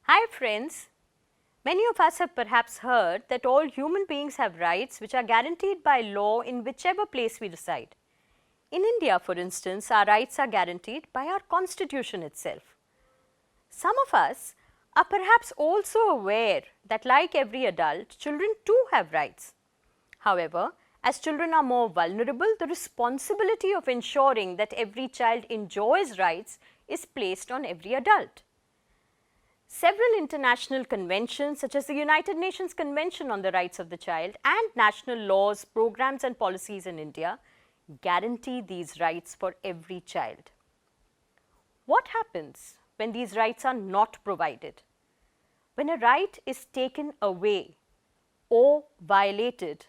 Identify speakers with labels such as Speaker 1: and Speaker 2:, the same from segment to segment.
Speaker 1: Hi friends, many of us have perhaps heard that all human beings have rights which are guaranteed by law in whichever place we reside. In India, for instance, our rights are guaranteed by our constitution itself. Some of us are perhaps also aware that like every adult, children too have rights. However, as children are more vulnerable, the responsibility of ensuring that every child enjoys rights is placed on every adult. Several international conventions such as the United Nations Convention on the Rights of the Child and national laws, programs and policies in India guarantee these rights for every child. What happens when these rights are not provided? When a right is taken away or violated,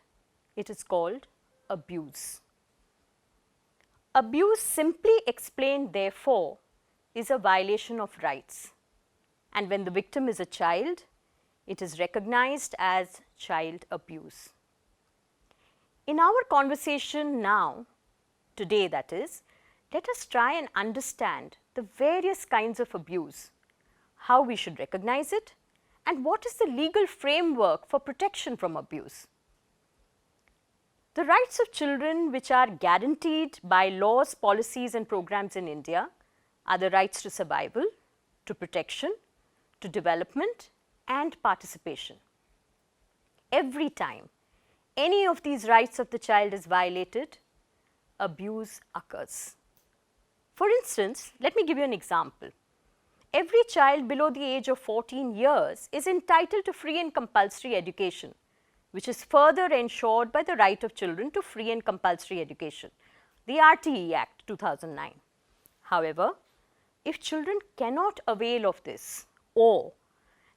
Speaker 1: it is called abuse. Abuse, simply explained therefore, is a violation of rights. And when the victim is a child, it is recognized as child abuse. In our conversation now, today that is, let us try and understand the various kinds of abuse, how we should recognize it, and what is the legal framework for protection from abuse. The rights of children which are guaranteed by laws, policies and programs in India are the rights to survival, to protection, to development and participation. Every time any of these rights of the child is violated, abuse occurs. For instance, let me give you an example. Every child below the age of 14 years is entitled to free and compulsory education, which is further ensured by the right of children to free and compulsory education, the RTE Act 2009. However, if children cannot avail of this, or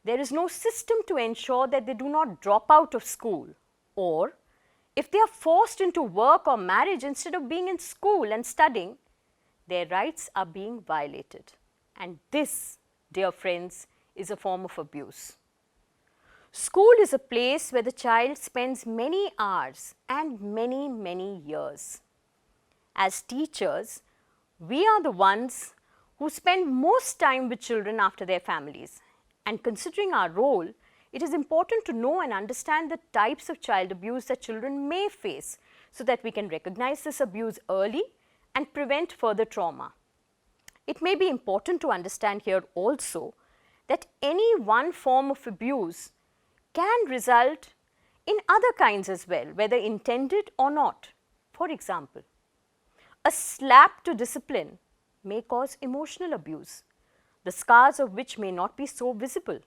Speaker 1: there is no system to ensure that they do not drop out of school, or if they are forced into work or marriage instead of being in school and studying, their rights are being violated. And this, dear friends, is a form of abuse. School is a place where the child spends many hours and many years. As teachers, we are the ones who spend most time with children after their families. And considering our role, it is important to know and understand the types of child abuse that children may face so that we can recognize this abuse early and prevent further trauma. It may be important to understand here also that any one form of abuse can result in other kinds as well, whether intended or not. For example, a slap to discipline may cause emotional abuse, the scars of which may not be so visible.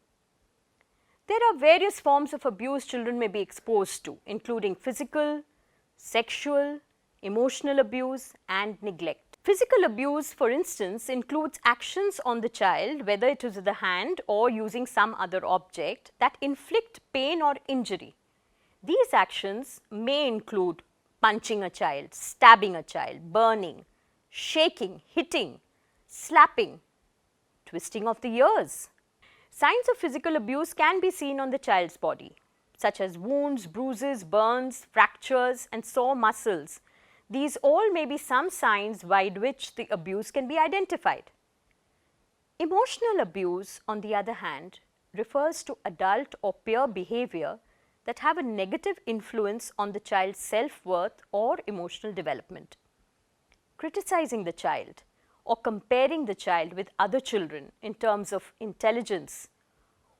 Speaker 1: There are various forms of abuse children may be exposed to, including physical, sexual, emotional abuse and neglect. Physical abuse, for instance, includes actions on the child, whether it is with the hand or using some other object, that inflict pain or injury. These actions may include punching a child, stabbing a child, burning, shaking, hitting, slapping, twisting of the ears. Signs of physical abuse can be seen on the child's body, such as wounds, bruises, burns, fractures and sore muscles. These all may be some signs by which the abuse can be identified. Emotional abuse, on the other hand, refers to adult or peer behavior that have a negative influence on the child's self-worth or emotional development. Criticizing the child or comparing the child with other children in terms of intelligence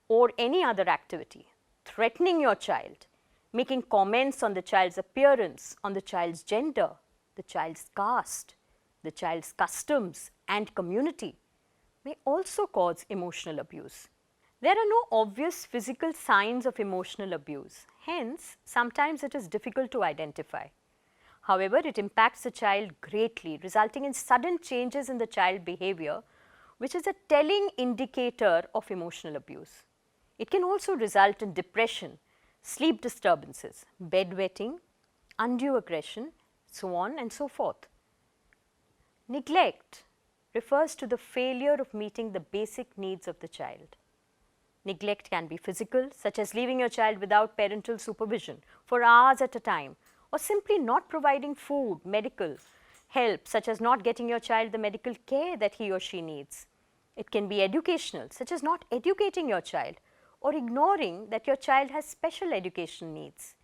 Speaker 1: or any other activity, threatening your child, making comments on the child's appearance, on the child's gender, the child's caste, the child's customs and community may also cause emotional abuse. There are no obvious physical signs of emotional abuse, hence sometimes it is difficult to identify. However, it impacts the child greatly, resulting in sudden changes in the child behavior, which is a telling indicator of emotional abuse. It can also result in depression, sleep disturbances, bedwetting, undue aggression, so on and so forth. Neglect refers to the failure of meeting the basic needs of the child. Neglect can be physical, such as leaving your child without parental supervision for hours at a time, or simply not providing food, medical help, such as not getting your child the medical care that he or she needs. It can be educational, such as not educating your child or ignoring that your child has special education needs.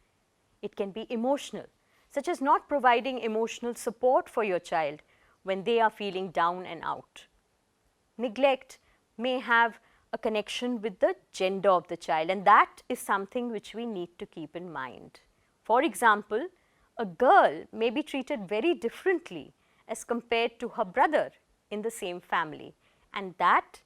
Speaker 1: It can be emotional, such as not providing emotional support for your child when they are feeling down and out. Neglect may have a connection with the gender of the child, and that is something which we need to keep in mind. For example, a girl may be treated very differently as compared to her brother in the same family, and that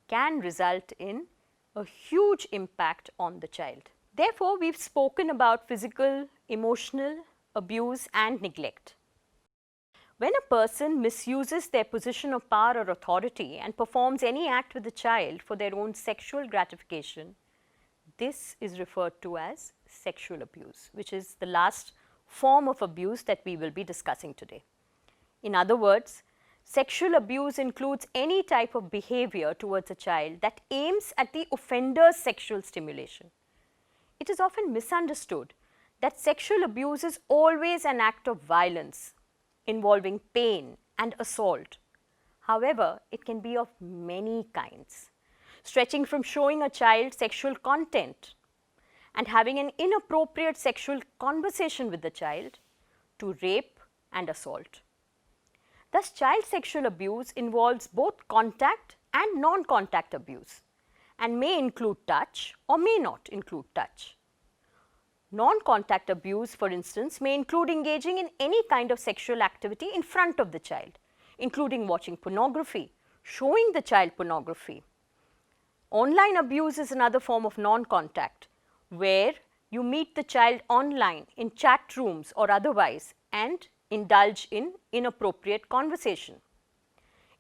Speaker 1: can result in a huge impact on the child. Therefore, we have spoken about physical, emotional abuse and neglect. When a person misuses their position of power or authority and performs any act with the child for their own sexual gratification, this is referred to as sexual abuse, which is the last form of abuse that we will be discussing today. In other words, sexual abuse includes any type of behavior towards a child that aims at the offender's sexual stimulation. It is often misunderstood that sexual abuse is always an act of violence involving pain and assault. However, it can be of many kinds, stretching from showing a child sexual content and having an inappropriate sexual conversation with the child to rape and assault. Thus, child sexual abuse involves both contact and non-contact abuse and may include touch or may not include touch. Non-contact abuse, for instance, may include engaging in any kind of sexual activity in front of the child, including watching pornography, showing the child pornography. Online abuse is another form of non-contact, where you meet the child online in chat rooms or otherwise and indulge in inappropriate conversation.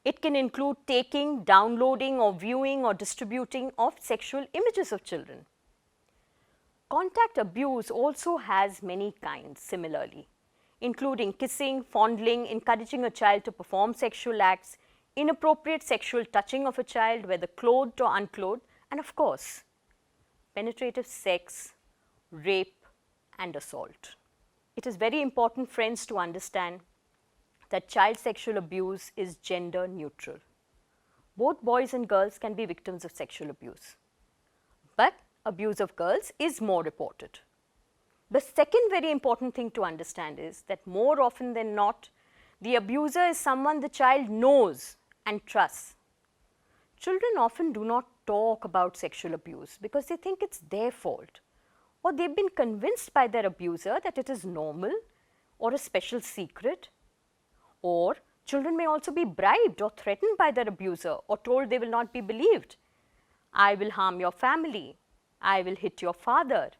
Speaker 1: It can include taking, downloading or viewing or distributing of sexual images of children. Contact abuse also has many kinds similarly, including kissing, fondling, encouraging a child to perform sexual acts, inappropriate sexual touching of a child, whether clothed or unclothed, and of course, penetrative sex, rape and assault. It is very important, friends, to understand that child sexual abuse is gender neutral. Both boys and girls can be victims of sexual abuse, but abuse of girls is more reported. The second very important thing to understand is that more often than not, the abuser is someone the child knows and trusts. Children often do not talk about sexual abuse because they think it's their fault, or they've been convinced by their abuser that it is normal or a special secret. Or children may also be bribed or threatened by their abuser or told they will not be believed. I will harm your family. I will hit your father.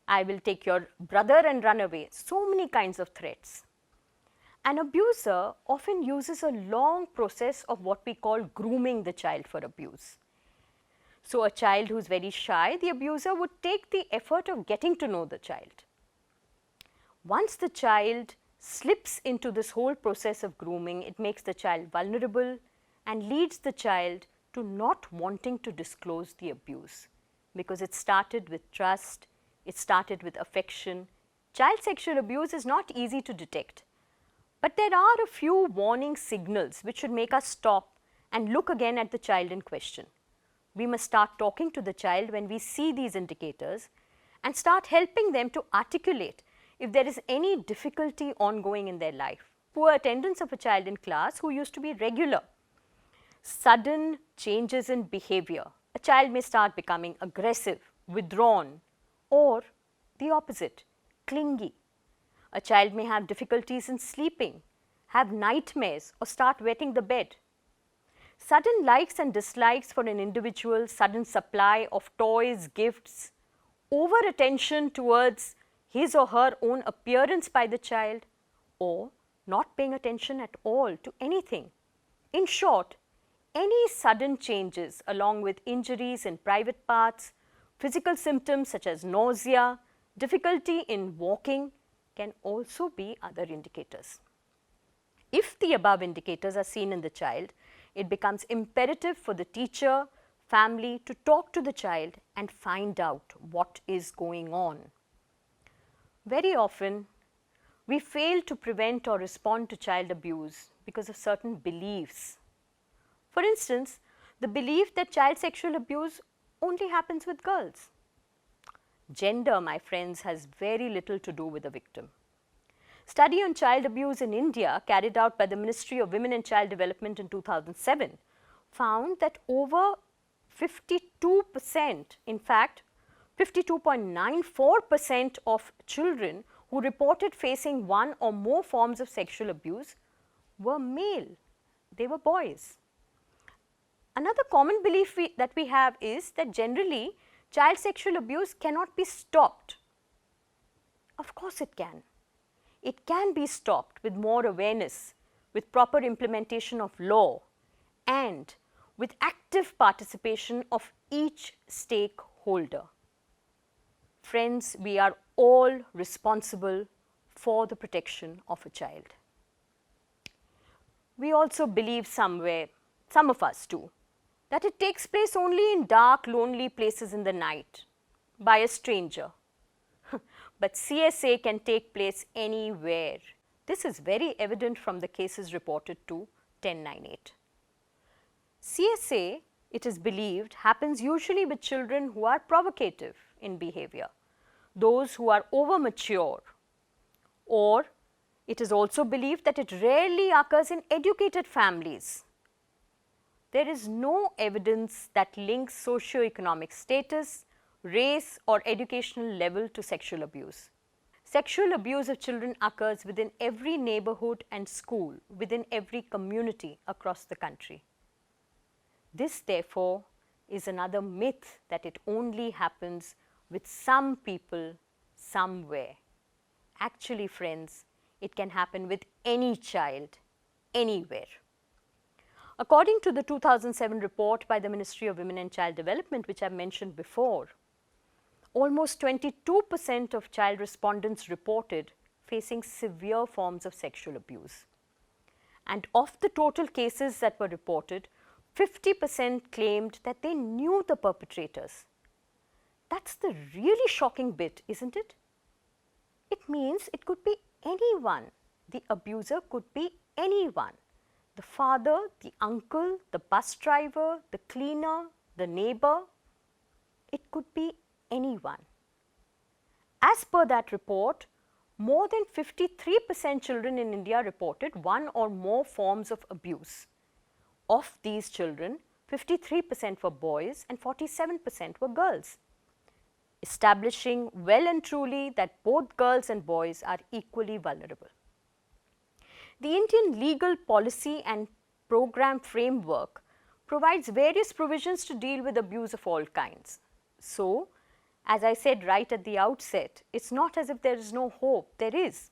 Speaker 1: I will take your brother and run away. So many kinds of threats. An abuser often uses a long process of what we call grooming the child for abuse. So, a child who is very shy, the abuser would take the effort of getting to know the child. Once the child slips into this whole process of grooming, it makes the child vulnerable and leads the child to not wanting to disclose the abuse, because it started with trust, it started with affection. Child sexual abuse is not easy to detect, but there are a few warning signals which should make us stop and look again at the child in question. We must start talking to the child when we see these indicators and start helping them to articulate if there is any difficulty ongoing in their life. Poor attendance of a child in class who used to be regular, sudden changes in behavior. A child may start becoming aggressive, withdrawn, or the opposite, clingy. A child may have difficulties in sleeping, have nightmares, or start wetting the bed. Sudden likes and dislikes for an individual, sudden supply of toys, gifts, over attention towards his or her own appearance by the child, or not paying attention at all to anything. In short, any sudden changes along with injuries in private parts, physical symptoms such as nausea, difficulty in walking can also be other indicators. If the above indicators are seen in the child, it becomes imperative for the teacher, family to talk to the child and find out what is going on. Very often, we fail to prevent or respond to child abuse because of certain beliefs. For instance, the belief that child sexual abuse only happens with girls. Gender, my friends, has very little to do with the victim. Study on child abuse in India carried out by the Ministry of Women and Child Development in 2007 found that over 52%, in fact 52.94% of children who reported facing one or more forms of sexual abuse were male. They were boys. Another common belief that we have is that generally child sexual abuse cannot be stopped. Of course it can. It can be stopped with more awareness, with proper implementation of law, and with active participation of each stakeholder. Friends, we are all responsible for the protection of a child. We also believe somewhere, some of us too, that it takes place only in dark, lonely places in the night by a stranger. But CSA can take place anywhere. This is very evident from the cases reported to 1098. CSA, it is believed, happens usually with children who are provocative in behavior, those who are over mature, or it is also believed that it rarely occurs in educated families. There is no evidence that links socio-economic status, race or educational level to sexual abuse. Sexual abuse of children occurs within every neighborhood and school, within every community across the country. This, therefore, is another myth that it only happens with some people somewhere. Actually, friends, it can happen with any child, anywhere. According to the 2007 report by the Ministry of Women and Child Development, which I mentioned before, almost 22% of child respondents reported facing severe forms of sexual abuse. And of the total cases that were reported, 50% claimed that they knew the perpetrators. That's the really shocking bit, isn't it? It means it could be anyone. The abuser could be anyone. The father, the uncle, the bus driver, the cleaner, the neighbor. It could be anyone. As per that report, more than 53% children in India reported one or more forms of abuse. Of these children, 53% were boys and 47% were girls, establishing well and truly that both girls and boys are equally vulnerable. The Indian legal policy and program framework provides various provisions to deal with abuse of all kinds. So, as I said right at the outset, it's not as if there is no hope, there is.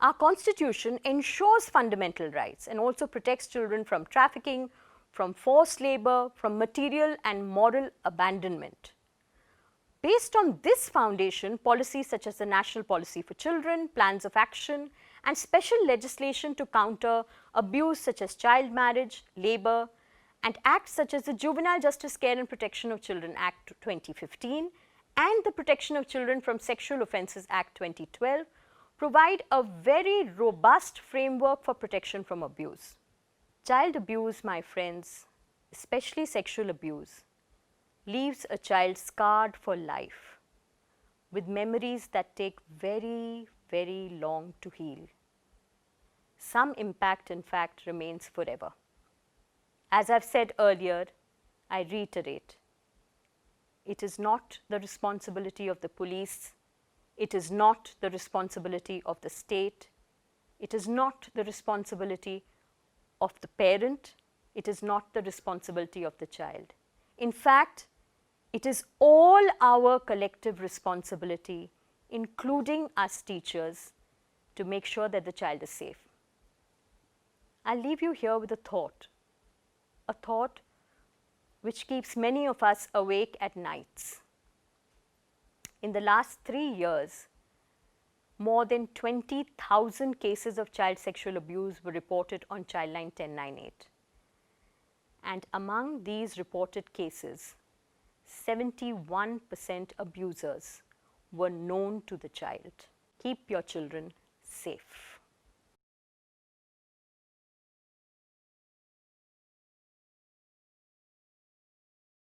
Speaker 1: Our constitution ensures fundamental rights and also protects children from trafficking, from forced labor, from material and moral abandonment. Based on this foundation, policies such as the National Policy for Children, plans of action, and special legislation to counter abuse such as child marriage, labor, and acts such as the Juvenile Justice Care and Protection of Children Act 2015 and the Protection of Children from Sexual Offences Act 2012 provide a very robust framework for protection from abuse. Child abuse, my friends, especially sexual abuse, leaves a child scarred for life with memories that take very, very long to heal. Some impact, in fact, remains forever. As I've said earlier, I reiterate, it is not the responsibility of the police, it is not the responsibility of the state, it is not the responsibility of the parent, it is not the responsibility of the child. In fact, it is all our collective responsibility, including us teachers, to make sure that the child is safe. I'll leave you here with a thought which keeps many of us awake at nights. In the last 3 years, more than 20,000 cases of child sexual abuse were reported on Childline 1098. And among these reported cases, 71% abusers were known to the child. Keep your children safe.